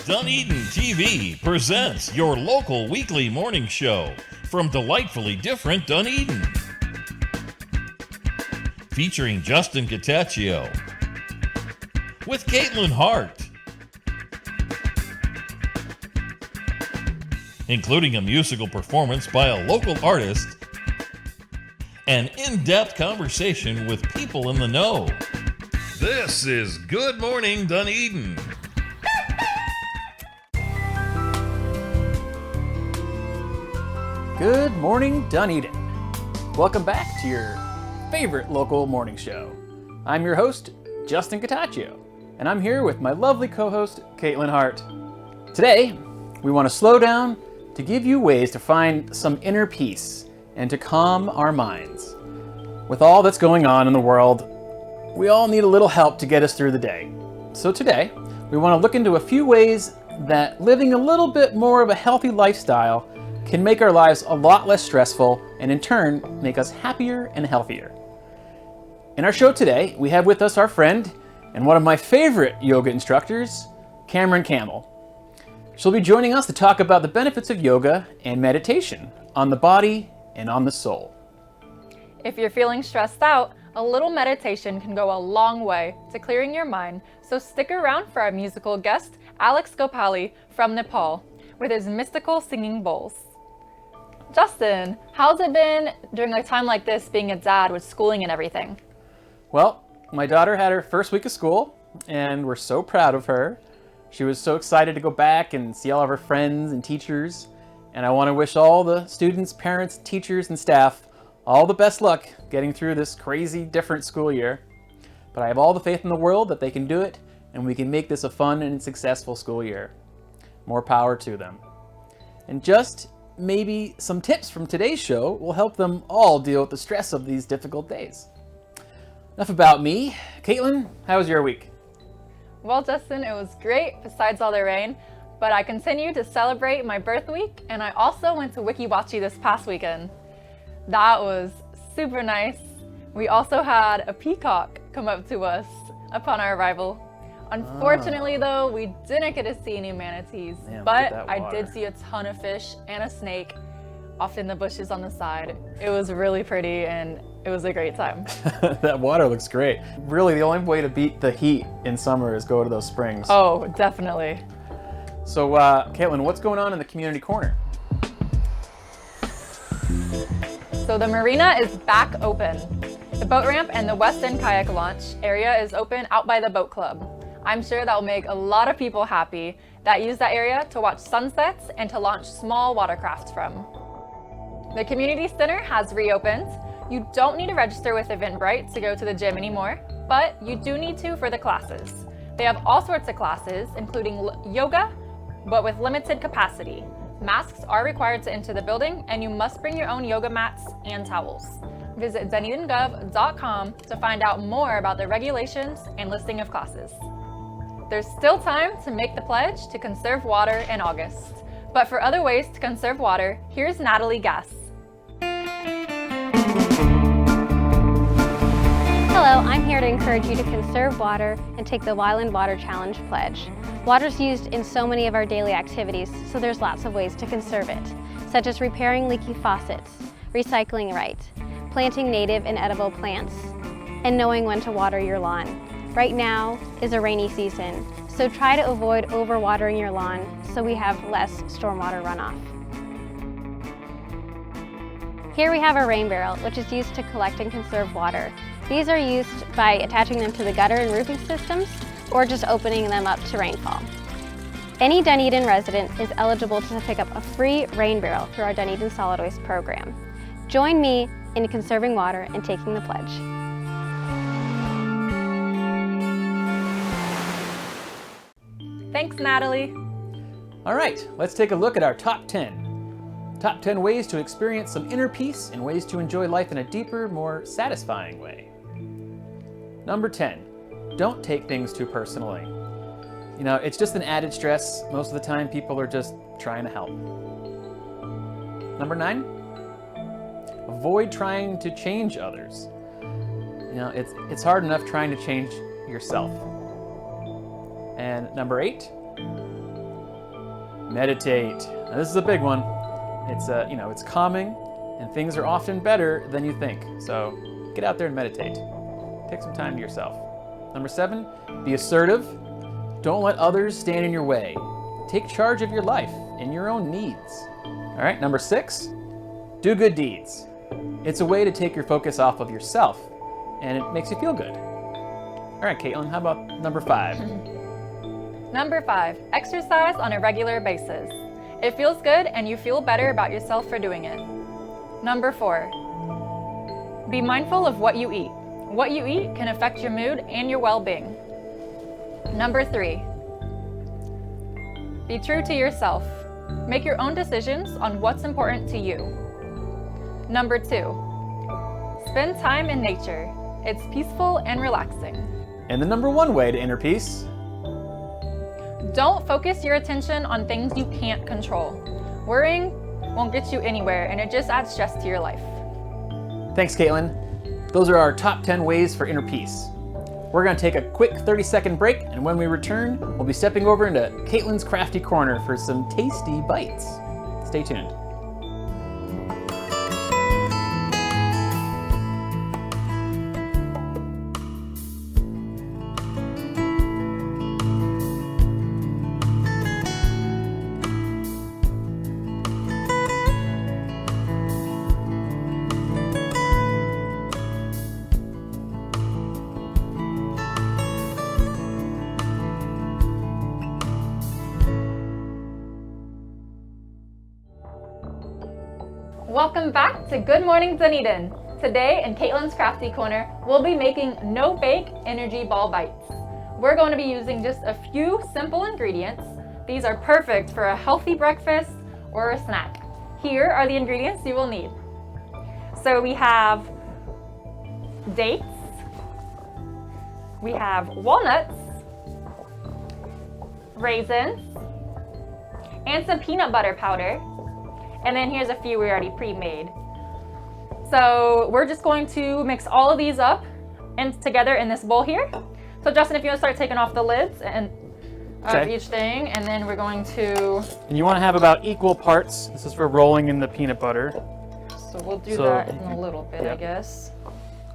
DunedinTV presents your local weekly morning show from delightfully different Dunedin. Featuring Justin Cataccio with Kaitlyn Hart, including a musical performance by a local artist, and in-depth conversation with people in the know. This is Good Morning Dunedin. Good morning, Dunedin. Welcome back to your favorite local morning show. I'm your host, Justin Cataccio, and I'm here with my lovely co-host, Kaitlyn Hart. Today, we want to slow down to give you ways to find some inner peace and to calm our minds. With all that's going on in the world, we all need a little help to get us through the day. So today, we want to look into a few ways that living a little bit more of a healthy lifestyle can make our lives a lot less stressful and in turn make us happier and healthier. In our show today, we have with us our friend and one of my favorite yoga instructors, Cameron Campbell. She'll be joining us to talk about the benefits of yoga and meditation on the body and on the soul. If you're feeling stressed out, a little meditation can go a long way to clearing your mind, so stick around for our musical guest, Alex Gopali from Nepal, with his mystical singing bowls. Justin, how's it been during a time like this being a dad with schooling and everything? Well, my daughter had her first week of school, and we're so proud of her. She was so excited to go back and see all of her friends and teachers, and I want to wish all the students, parents, teachers, and staff all the best luck getting through this crazy, different school year. But I have all the faith in the world that they can do it, and we can make this a fun and successful school year. More power to them. And just maybe some tips from today's show will help them all deal with the stress of these difficult days. Enough about me. Kaitlyn, how was your week? Well, Justin, it was great besides all the rain, but I continued to celebrate my birth week, and I also went to Wikiwachi this past weekend. That was super nice. We also had a peacock come up to us upon our arrival. Unfortunately, though, we didn't get to see any manatees, but I did see a ton of fish and a snake off in the bushes on the side. It was really pretty and it was a great time. That water looks great. Really, the only way to beat the heat in summer is go to those springs. Oh, definitely. So, Kaitlyn, what's going on in the community corner? So the marina is back open. The boat ramp and the West End kayak launch area is open out by the boat club. I'm sure that will make a lot of people happy that use that area to watch sunsets and to launch small watercrafts from. The community center has reopened. You don't need to register with Eventbrite to go to the gym anymore, but you do need to for the classes. They have all sorts of classes, including yoga, but with limited capacity. Masks are required to enter the building, and you must bring your own yoga mats and towels. Visit DunedinGov.com to find out more about the regulations and listing of classes. There's still time to make the pledge to conserve water in August. But for other ways to conserve water, here's Natalie Gass. Hello, I'm here to encourage you to conserve water and take the Wyland Water Challenge pledge. Water is used in so many of our daily activities, so there's lots of ways to conserve it, such as repairing leaky faucets, recycling right, planting native and edible plants, and knowing when to water your lawn. Right now is a rainy season, so try to avoid overwatering your lawn so we have less stormwater runoff. Here we have a rain barrel, which is used to collect and conserve water. These are used by attaching them to the gutter and roofing systems or just opening them up to rainfall. Any Dunedin resident is eligible to pick up a free rain barrel through our Dunedin Solid Waste program. Join me in conserving water and taking the pledge. Thanks, Natalie. All right, let's take a look at our top 10. Top 10 ways to experience some inner peace and ways to enjoy life in a deeper, more satisfying way. Number 10, don't take things too personally. You know, it's just an added stress. Most of the time, people are just trying to help. Number 9, avoid trying to change others. You know, it's hard enough trying to change yourself. And number 8, Meditate. Now, this is a big one. It's it's calming, and things are often better than you think. So get out there and meditate. Take some time to yourself. Number 7, be assertive. Don't let others stand in your way. Take charge of your life and your own needs. All right, number 6, do good deeds. It's a way to take your focus off of yourself, and it makes you feel good. All right, Kaitlyn, how about number 5? Number 5, exercise on a regular basis. It feels good and you feel better about yourself for doing it. Number 4, be mindful of what you eat. What you eat can affect your mood and your well-being. Number 3, be true to yourself. Make your own decisions on what's important to you. Number 2, spend time in nature. It's peaceful and relaxing. And the number 1 way to inner peace. Don't focus your attention on things you can't control. Worrying won't get you anywhere, and it just adds stress to your life. Thanks, Kaitlyn. Those are our top 10 ways for inner peace. We're gonna take a quick 30-second break, and when we return, we'll be stepping over into Kaitlyn's Krafty Corner for some tasty bites. Stay tuned. Welcome back to Good Morning Dunedin. Today in Kaitlyn's Krafty Corner, we'll be making no-bake energy ball bites. We're going to be using just a few simple ingredients. These are perfect for a healthy breakfast or a snack. Here are the ingredients you will need. So we have dates, we have walnuts, raisins, and some peanut butter powder. And then here's a few we already pre-made. So we're just going to mix all of these up and together in this bowl here. So Justin, if you want to start taking off the lids and of each thing, and then we're going to... And you want to have about equal parts. This is for rolling in the peanut butter. So we'll do that in a little bit, I guess.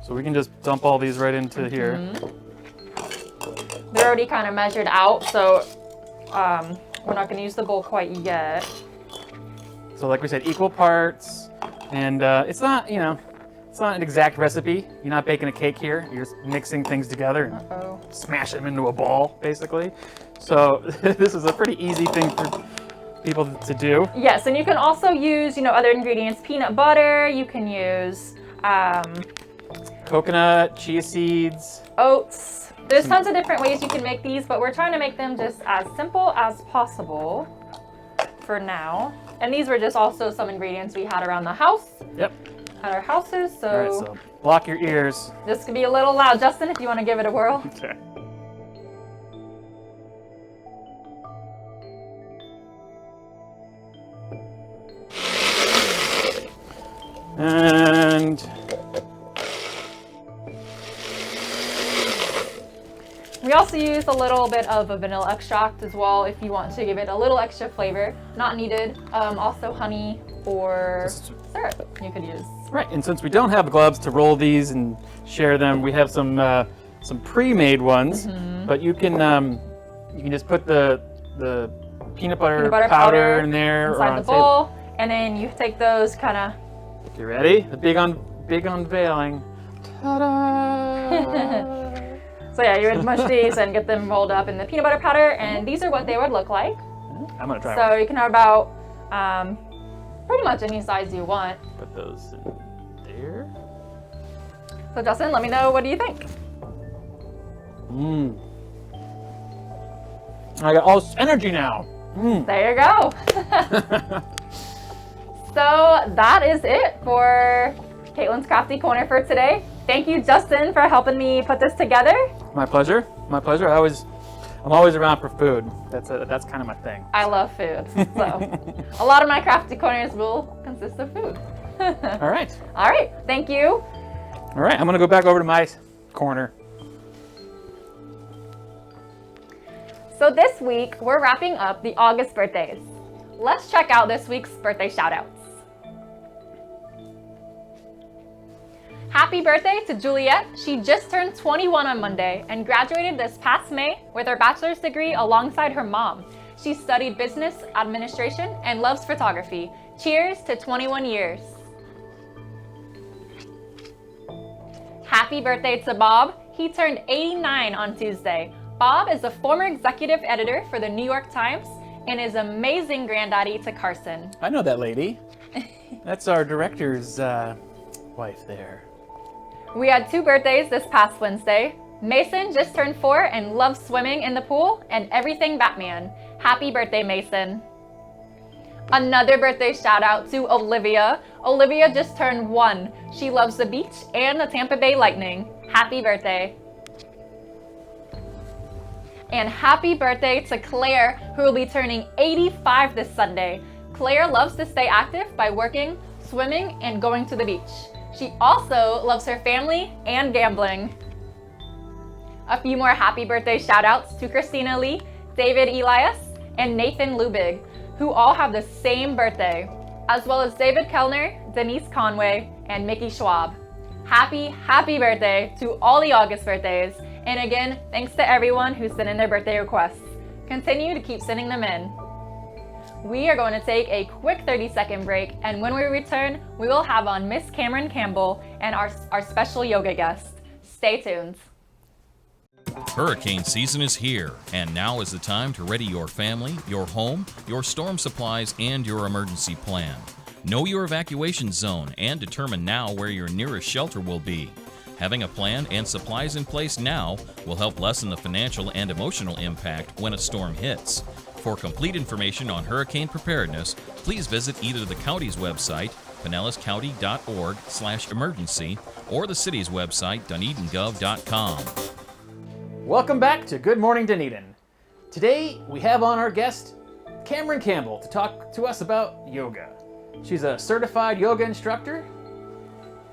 So we can just dump all these right into here. They're already kind of measured out, so we're not going to use the bowl quite yet. So like we said, equal parts, and it's not, it's not an exact recipe. You're not baking a cake here. You're just mixing things together and smash them into a ball, basically. So this is a pretty easy thing for people to do. Yes, and you can also use, other ingredients. Peanut butter, you can use coconut, chia seeds, oats. There's tons of different ways you can make these, but we're trying to make them just as simple as possible for now. And these were just also some ingredients we had around the house. Yep. At our houses, so... All right, so block your ears. This could be a little loud. Justin, if you want to give it a whirl. Okay. And... We also used a little bit of a vanilla extract as well if you want to give it a little extra flavor. Not needed. Also honey or syrup you could use. Right, and since we don't have gloves to roll these and share them, we have some pre-made ones. But you can just put the peanut butter powder in there inside the bowl, and then you take those kind of. You ready? The big unveiling. Ta-da! So yeah, you would mush these and get them rolled up in the peanut butter powder, and these are what they would look like. I'm gonna try one. So you can have about pretty much any size you want. Put those in there. So Justin, let me know, what do you think? I got all this energy now. There you go. So that is it for Kaitlyn's Krafty Corner for today. Thank you, Justin, for helping me put this together. My pleasure. My pleasure. I'm always around for food. That's kind of my thing. I love food. So a lot of my Krafty Corners will consist of food. All right. All right. Thank you. All right. I'm going to go back over to my corner. So this week, we're wrapping up the August birthdays. let's check out this week's birthday shout-outs. Happy birthday to Juliet. She just turned 21 on Monday and graduated this past May with her bachelor's degree alongside her mom. She studied business administration and loves photography. Cheers to 21 years. Happy birthday to Bob. He turned 89 on Tuesday. Bob is a former executive editor for the New York Times and is amazing granddaddy to Carson. I know that lady. That's our director's wife there. We had 2 birthdays this past Wednesday. Mason just turned 4 and loves swimming in the pool and everything Batman. Happy birthday, Mason. Another birthday shout out to Olivia. Olivia just turned 1. She loves the beach and the Tampa Bay Lightning. Happy birthday. And happy birthday to Claire, who will be turning 85 this Sunday. Claire loves to stay active by working, swimming, and going to the beach. She also loves her family and gambling. A few more happy birthday shout outs to Christina Lee, David Elias, and Nathan Lubig, who all have the same birthday, as well as David Kellner, Denise Conway, and Mickey Schwab. Happy birthday to all the August birthdays. And again, thanks to everyone who sent in their birthday requests. Continue to keep sending them in. We are going to take a quick 30-second break, and when we return, we will have on Miss Cameron Campbell and our special yoga guest. Stay tuned. Hurricane season is here, and now is the time to ready your family, your home, your storm supplies, and your emergency plan. Know your evacuation zone and determine now where your nearest shelter will be. Having a plan and supplies in place now will help lessen the financial and emotional impact when a storm hits. For complete information on hurricane preparedness, please visit either the county's website, pinellascounty.org/emergency, or the city's website, DunedinGov.com. Welcome back to Good Morning Dunedin. Today we have on our guest, Cameron Campbell, to talk to us about yoga. She's a certified yoga instructor.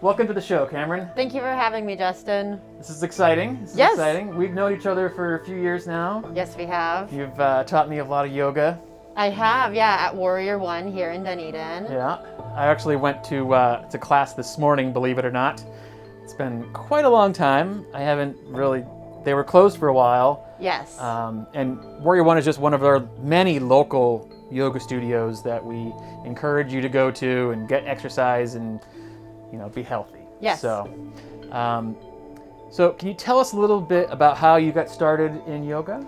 Welcome to the show, Cameron. Thank you for having me, Justin. This is exciting. Yes. Exciting. We've known each other for a few years now. Yes, we have. You've taught me a lot of yoga. I have, yeah, at Warrior One here in Dunedin. Yeah. I actually went to class this morning, believe it or not. It's been quite a long time. I haven't really... They were closed for a while. Yes. And Warrior One is just one of our many local yoga studios that we encourage you to go to and get exercise and, you know, be healthy. Yes. So can you tell us a little bit about how you got started in yoga?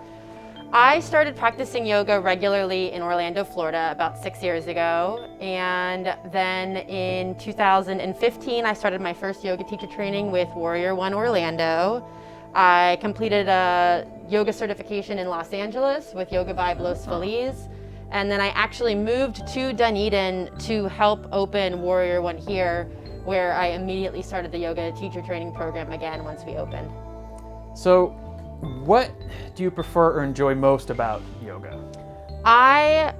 I started practicing yoga regularly in Orlando, Florida about 6 years ago. And then in 2015, I started my first yoga teacher training with Warrior One Orlando. I completed a yoga certification in Los Angeles with Yoga Vibe Los Feliz. And then I actually moved to Dunedin to help open Warrior One here, where I immediately started the yoga teacher training program again once we opened. So what do you prefer or enjoy most about yoga? I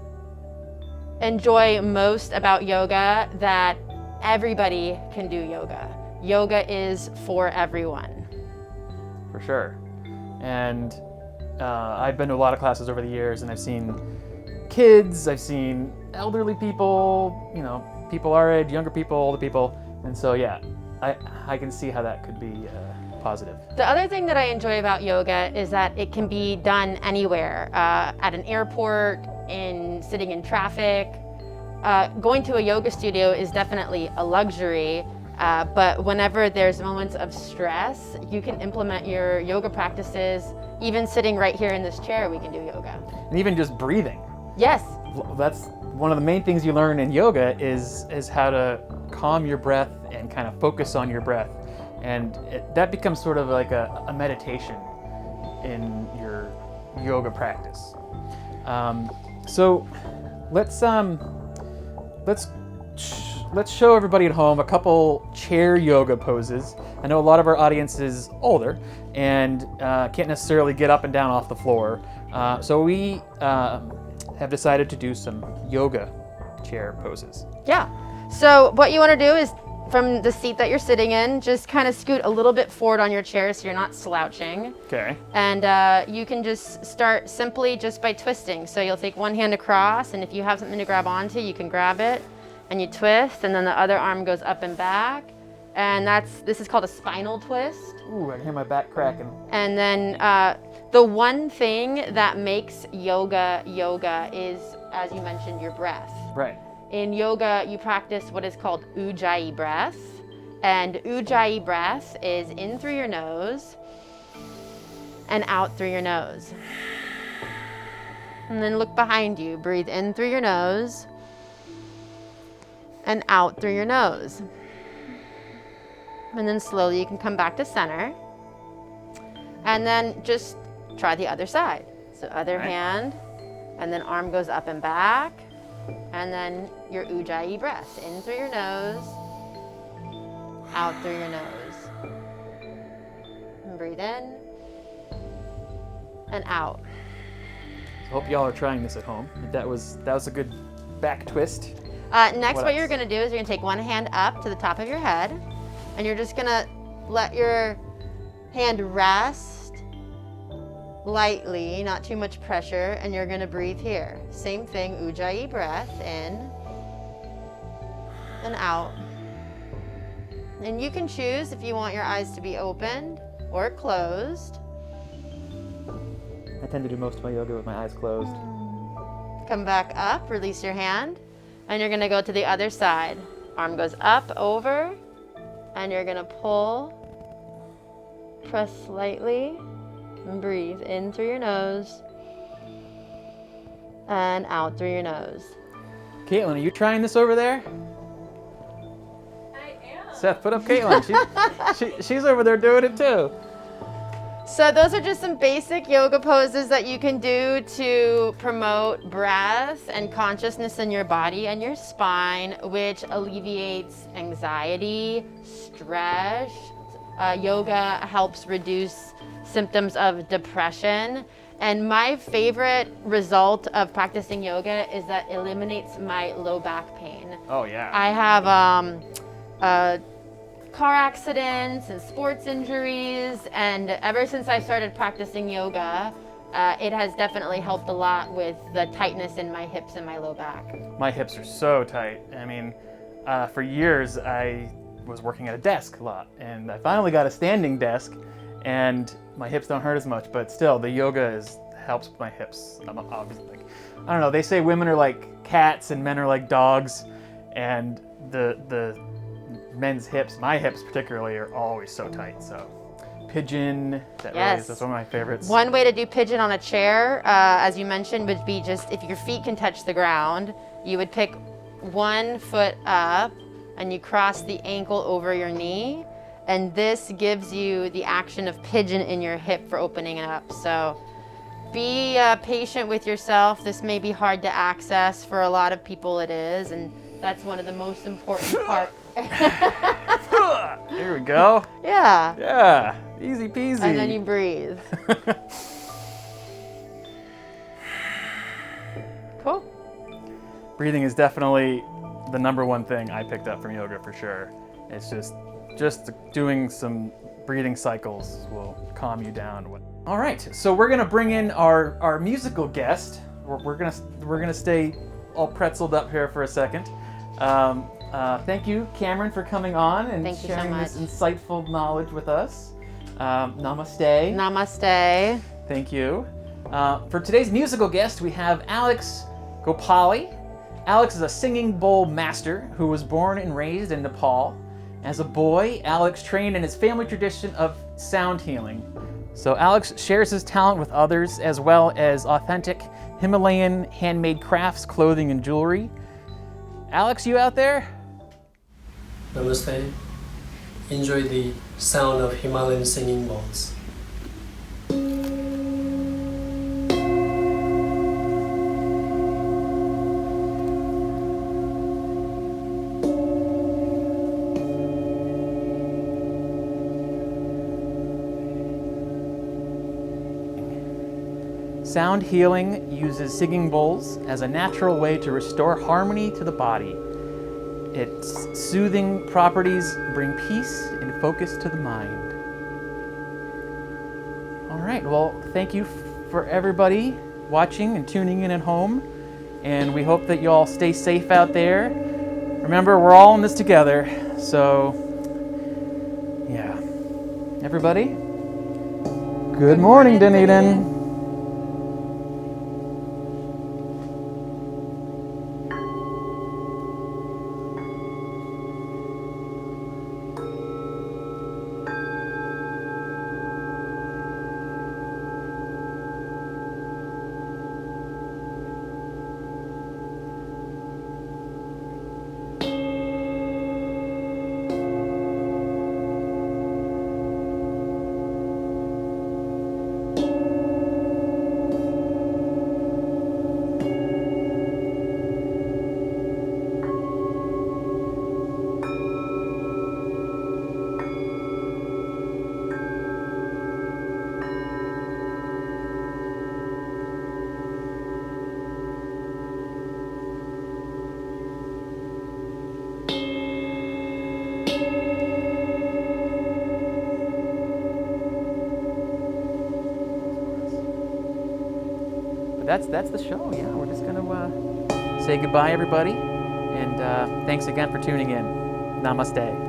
enjoy most about yoga that everybody can do yoga. Yoga is for everyone. For sure. And I've been to a lot of classes over the years, and I've seen kids, I've seen elderly people, you know, people our age, younger people, older people. And so, yeah, I can see how that could be positive. The other thing that I enjoy about yoga is that it can be done anywhere, at an airport, sitting in traffic. Going to a yoga studio is definitely a luxury, but whenever there's moments of stress, you can implement your yoga practices. Even sitting right here in this chair, we can do yoga. And even just breathing. Yes. That's one of the main things you learn in yoga is how to calm your breath and kind of focus on your breath. And that becomes sort of like a meditation in your yoga practice. So let's show everybody at home a couple chair yoga poses. I know a lot of our audience is older and can't necessarily get up and down off the floor. So we have decided to do some yoga chair poses. Yeah. So what you want to do is from the seat that you're sitting in, just kind of scoot a little bit forward on your chair so you're not slouching. Okay. And you can just start simply just by twisting. So you'll take one hand across, and if you have something to grab onto, you can grab it, and you twist, and then the other arm goes up and back. And this is called a spinal twist. Ooh, I can hear my back cracking. And then the one thing that makes yoga is, as you mentioned, your breath. Right. In yoga, you practice what is called Ujjayi breath. And Ujjayi breath is in through your nose and out through your nose. And then look behind you. Breathe in through your nose and out through your nose. And then slowly you can come back to center. And then just try the other side. So other hand, and then arm goes up and back. And then your Ujjayi breath. In through your nose, out through your nose. And breathe in and out. I hope y'all are trying this at home. That was a good back twist. Next, what you're gonna do is you're gonna take one hand up to the top of your head, and you're just gonna let your hand rest lightly, not too much pressure, and you're gonna breathe here. Same thing, Ujjayi breath, in and out. And you can choose if you want your eyes to be opened or closed. I tend to do most of my yoga with my eyes closed. Come back up, release your hand, and you're gonna go to the other side. Arm goes up, over, and you're gonna pull, press slightly, and breathe in through your nose and out through your nose. Kaitlyn, are you trying this over there? I am. Seth, put up Kaitlyn. She's over there doing it too. So those are just some basic yoga poses that you can do to promote breath and consciousness in your body and your spine, which alleviates anxiety, stress. Yoga helps reduce symptoms of depression. And my favorite result of practicing yoga is that it eliminates my low back pain. Oh yeah. I have car accidents and sports injuries, and ever since I started practicing yoga, it has definitely helped a lot with the tightness in my hips and my low back. My hips are so tight. I mean, for years I was working at a desk a lot, and I finally got a standing desk, and my hips don't hurt as much, but still the yoga helps my hips. I'm obviously like, I don't know, they say women are like cats and men are like dogs, and the men's hips, my hips particularly, are always so tight. So pigeon, that's one of my favorites. One way to do pigeon on a chair, as you mentioned, would be just if your feet can touch the ground, you would pick one foot up and you cross the ankle over your knee, and this gives you the action of pigeon in your hip for opening it up. So be patient with yourself. This may be hard to access. For a lot of people it is, and that's one of the most important parts. Here we go. Yeah. Yeah, easy peasy. And then you breathe. Cool. Breathing is definitely the number one thing I picked up from yoga for sure. It's just doing some breathing cycles will calm you down. All right, so we're gonna bring in our musical guest. We're gonna stay all pretzeled up here for a second. Thank you, Cameron, for coming on and sharing this insightful knowledge with us. Namaste. Namaste. Thank you. For today's musical guest, we have Alex Gopali. Alex is a singing bowl master who was born and raised in Nepal. As a boy, Alex trained in his family tradition of sound healing. So Alex shares his talent with others, as well as authentic Himalayan handmade crafts, clothing, and jewelry. Alex, you out there? Namaste. Enjoy the sound of Himalayan singing bowls. Sound healing uses singing bowls as a natural way to restore harmony to the body. Its soothing properties bring peace and focus to the mind. All right, well, thank you for everybody watching and tuning in at home. And we hope that you all stay safe out there. Remember, we're all in this together. So, yeah. Everybody, good morning, Dunedin. That's the show. Yeah, we're just gonna say goodbye, everybody, and thanks again for tuning in. Namaste.